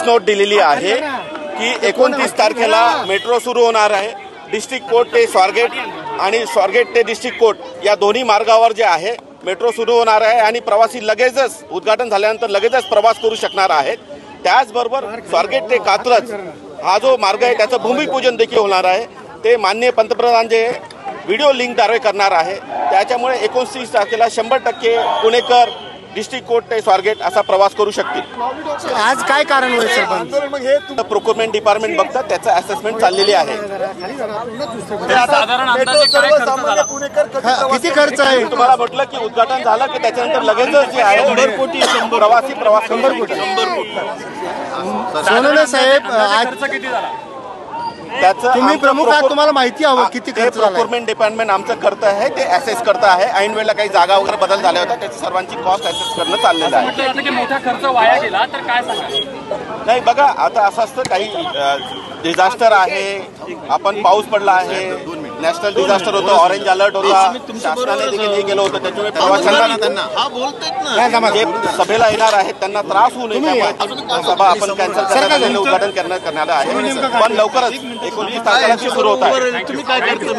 Note दिलेली आहे की 29 तारखेला मेट्रो सुरू होणार आहे। डिस्ट्रिक्ट कोर्ट ते स्वारगेट आणि स्वारगेट ते डिस्ट्रिक्ट कोर्ट या दोन्ही मार्गावर जे आहे मेट्रो सुरू होणार आहे आणि प्रवासी लगेचच उद्घाटन झाल्यानंतर लगेचच प्रवास करू शकणार आहेत। त्याचबरोबर स्वारगेट ते कात्रज हा जो मार्ग आहे त्याचं भूमिपूजन देखील होणार आहे। ते माननीय पंतप्रधान जे व्हिडिओ लिंकद्वारे करणार आहे। त्याच्यामुळे 29 तारखेला 100% पुणेकर डिस्ट्रिक्ट कोर्ट ते स्वारगेट असा प्रवास करू शकतील। आज काय कारण होईल सर? मग हे प्रोक्युरमेंट डिपार्टमेंट बघतात, त्याचं असेसमेंट चाललेली आहे। किती खर्च आहे? तुम्हाला म्हटलं की उद्घाटन झालं की त्याच्यानंतर लगेचच जे आहे 100 कोटी प्रवासी प्रवास 100 कोटी। सोनवणे साहेब आज किती झाला त्याचं तुम्ही प्रमुख आहात, तुम्हाला माहिती हवं किती खर्च झाला? प्रोक्युरमेंट डिपार्टमेंट आमचं करत आहे, ते असेस करत आहे। ऐन वेळेला काही जागा वगैरे बदल झाल्या होत्या, त्याची सर्वांची कॉस्ट असेस करणं चाललेलं आहे। मोठा खर्च वाया गेला तर काय सांगा? नाही बघा, आता असं असतं काही डिझास्टर आहे, आपण पाऊस पडला आहे, नॅशनल डिझास्टर होतं, ऑरेंज अलर्ट होता, शासनाने देखील हे केलं होतं। त्याच्यामुळे प्रवाशांना जे सभेला येणार आहेत त्यांना त्रास होऊ नये त्यामुळे सभा आपण कॅन्सल करण्यात आलेलं उद्घाटन करण्यात आहे। पण लवकरच 29 तारखेला सुरू होत आहे।